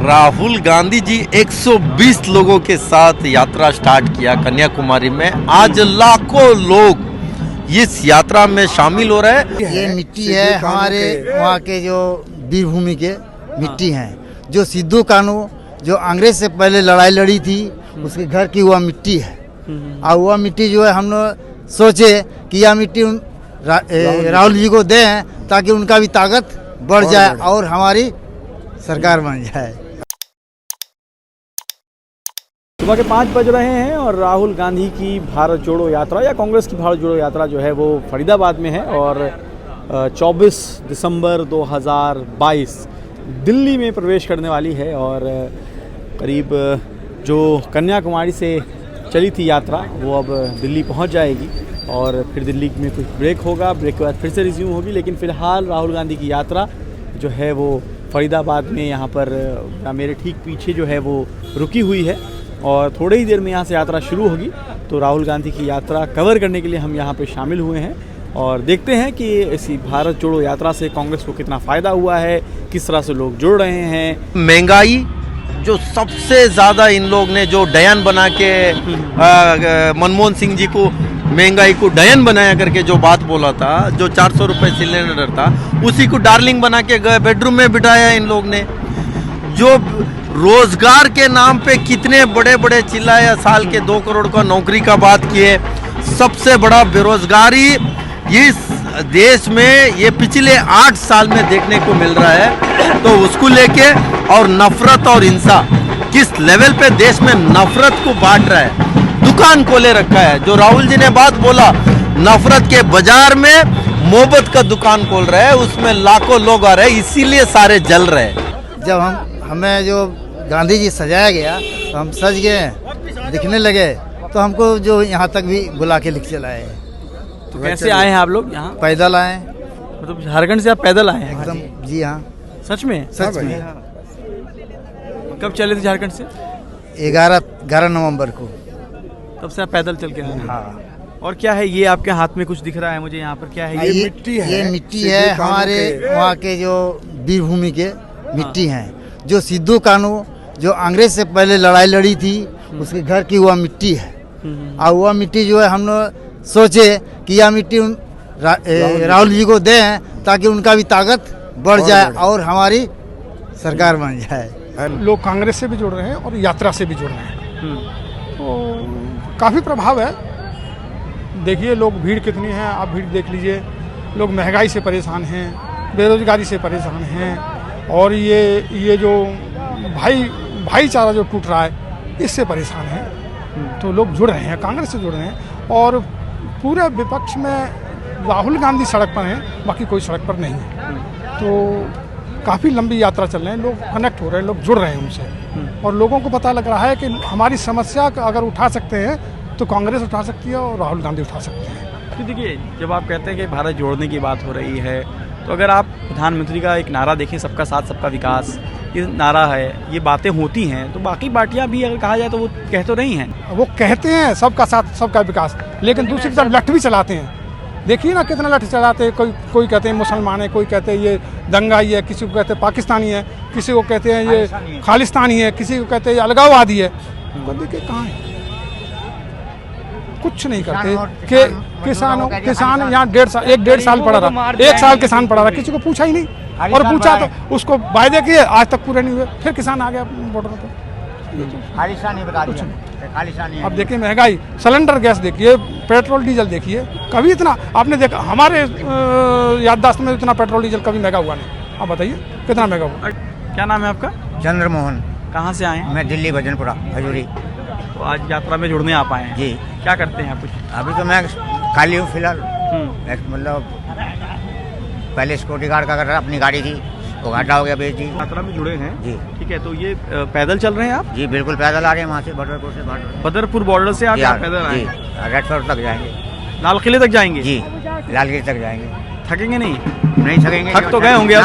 राहुल गांधी जी 120 लोगों के साथ यात्रा स्टार्ट किया कन्याकुमारी में। आज लाखों लोग इस यात्रा में शामिल हो रहे हैं। ये मिट्टी है हमारे वहाँ के जो वीरभूमि के मिट्टी हैं, जो सिद्धू कानू जो अंग्रेज से पहले लड़ाई लड़ी थी उसके घर की वह मिट्टी है। और वह मिट्टी जो है हम लोग सोचे कि यह मिट्टी राहुल जी को दें ताकि उनका भी ताकत बढ़ जाए और हमारी सरकार बन जाए। सुबह के 5 बज रहे हैं और राहुल गांधी की भारत जोड़ो यात्रा या कांग्रेस की भारत जोड़ो यात्रा जो है वो फरीदाबाद में है और 24 दिसंबर 2022 दिल्ली में प्रवेश करने वाली है। और करीब जो कन्याकुमारी से चली थी यात्रा वो अब दिल्ली पहुंच जाएगी और फिर दिल्ली में कुछ ब्रेक होगा, ब्रेक के बाद फिर से रिज्यूम होगी। लेकिन फ़िलहाल राहुल गांधी की यात्रा जो है वो फरीदाबाद में यहाँ पर मेरे ठीक पीछे जो है वो रुकी हुई है और थोड़ी ही देर में यहाँ से यात्रा शुरू होगी। तो राहुल गांधी की यात्रा कवर करने के लिए हम यहाँ पे शामिल हुए हैं और देखते हैं कि इसी भारत जोड़ो यात्रा से कांग्रेस को कितना फ़ायदा हुआ है, किस तरह से लोग जुड़ रहे हैं। महंगाई जो सबसे ज़्यादा इन लोग ने जो डयन बना के मनमोहन सिंह जी को महंगाई को डयन बनाया करके जो बात बोला था, जो 400 रुपये सिलेंडर था उसी को डार्लिंग बना के बेडरूम में बिठाया इन लोग ने। जो रोजगार के नाम पे कितने बड़े बड़े चिल्लाया, साल के 2 करोड़ का नौकरी का बात किए। सबसे बड़ा बेरोजगारी इस देश में ये पिछले 8 साल में देखने को मिल रहा है। तो उसको लेके और नफरत और हिंसा किस लेवल पे देश में नफरत को बांट रहा है, दुकान खोले रखा है। जो राहुल जी ने बात बोला नफरत के बाजार में मोहब्बत का दुकान खोल रहे हैं, उसमें लाखों लोग आ रहे हैं, इसीलिए सारे जल रहे हैं। जब हमें जो गांधी जी सजाया गया तो हम सज गए, दिखने लगे, तो हमको जो यहाँ तक भी बुला के लिख चलाए। तो कैसे आए हैं आप लोग यहाँ? पैदल आए। मतलब झारखंड से आप पैदल आए हैं? एकदम जी हाँ, सच में? सच में। कब चले थे झारखंड से? 11 नवंबर को। तब से आप पैदल चल के आए हैं? हाँ। और क्या है ये आपके हाथ में कुछ दिख रहा है मुझे यहाँ पर? क्या है ये मिट्टी है। ये मिट्टी है हमारे वहाँ के जो वीरभूमि के मिट्टी हैं, जो सिद्धू कानू जो अंग्रेज से पहले लड़ाई लड़ी थी उसके घर की वह मिट्टी है। और वह मिट्टी जो है हम लोग सोचे कि यह मिट्टी राहुल जी को दें ताकि उनका भी ताकत बढ़ जाए और हमारी सरकार बन जाए। लोग कांग्रेस से भी जुड़ रहे हैं और यात्रा से भी जुड़ रहे हैं, तो काफ़ी प्रभाव है। देखिए लोग भीड़ कितनी है, आप भीड़ देख लीजिए। लोग महंगाई से परेशान हैं, बेरोजगारी से परेशान हैं और ये जो भाईचारा जो टूट रहा है इससे परेशान है। तो लोग जुड़ रहे हैं, कांग्रेस से जुड़ रहे हैं और पूरे विपक्ष में राहुल गांधी सड़क पर हैं, बाकी कोई सड़क पर नहीं है। तो काफ़ी लंबी यात्रा चल रहे हैं, लोग कनेक्ट हो रहे हैं, लोग जुड़ रहे हैं उनसे और लोगों को पता लग रहा है कि हमारी समस्या अगर उठा सकते हैं तो कांग्रेस उठा सकती है और राहुल गांधी उठा सकते हैं। तो देखिए जब आप कहते हैं कि भारत जोड़ने की बात हो रही है तो अगर आप प्रधानमंत्री का एक नारा देखें, सबका साथ सबका विकास, ये नारा है, ये बातें होती हैं तो बाकी पार्टियां भी अगर कहा जाए तो वो कह तो रही हैं। वो कहते हैं सबका साथ सबका विकास, लेकिन दूसरी तरफ लठ भी चलाते हैं। देखिए ना कितना लठ चलाते हैं। कोई कहते हैं मुसलमान है, कोई कहते हैं ये दंगाई है, किसी को कहते हैं पाकिस्तानी है, किसी को कहते हैं ये खालिस्तानी है, किसी को कहते हैं ये अलगाववादी है। तो देखिए कहाँ है, कुछ नहीं करते। किसान यहाँ 1.5 साल पड़ा रहा, 1 साल किसान पड़ा रहा, किसी को पूछा ही नहीं और पूछा तो उसको वायदे किए, आज तक पूरे नहीं हुए, फिर किसान आ गया बॉर्डर पर। अब देखिए महंगाई, सिलेंडर गैस देखिए, पेट्रोल डीजल देखिए, कभी इतना आपने देखा हमारे याददाश्त में इतना पेट्रोल डीजल कभी महंगा हुआ नहीं। आप बताइए कितना महंगा हुआ। क्या नाम है आपका? चंद्रमोहन। कहाँ से आए हैं? मैं दिल्ली भजनपुरा हजूरी। तो आज यात्रा में जुड़ने आप आए हैं जी। क्या करते हैं आप? कुछ अभी तो मैं खाली हूँ फिलहाल। मतलब पहले सिक्योरिटी गार्ड का कर रहा, अपनी गाड़ी थी वो घाटा हो गया, बेच दी। यात्रा में जुड़े हैं जी। ठीक है, तो ये पैदल चल रहे हैं आप? जी बिल्कुल पैदल आ रहे हैं, वहाँ से बदरपुर बॉर्डर से आप पैदल आए? रेड फोर्ट तक जाएंगे, लाल किले तक जाएंगे? जी लाल किले तक जाएंगे। थकेंगे नहीं? नहीं थकेंगे। थक तो गए होंगे अब?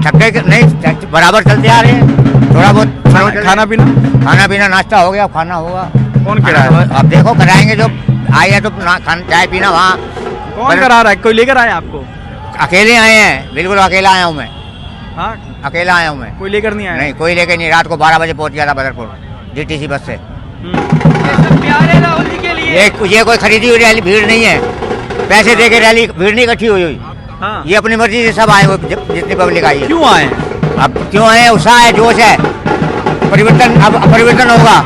थक गए नहीं, बराबर चलते आ रहे हैं। थोड़ा बहुत खाना पीना नाश्ता हो गया, खाना होगा। कौन करा रहा है? अब देखो कराएंगे, जो आए हैं तो चाय पीना वहाँ। कौन करा रहा है? कोई लेकर आया आपको? अकेले आए हैं, बिल्कुल अकेला आया हूँ मैं। हाँ, अकेला आया हूँ मैं। कोई लेकर नहीं आया? नहीं, कोई लेके नहीं। रात को 12 बजे पहुंच गया था बदरपुर DTC बस से। प्यारे राहुल जी के लिए। ये कोई खरीदी हुई रैली भीड़ नहीं है, पैसे दे के रैली भीड़ नहीं इकट्ठी हुई। हाँ। ये अपनी मर्जी से सब आए हुए, जितनी पब्लिक आई है। क्यों आए? अब क्यों आए? उत्साह है, जोश है, परिवर्तन, अब परिवर्तन होगा।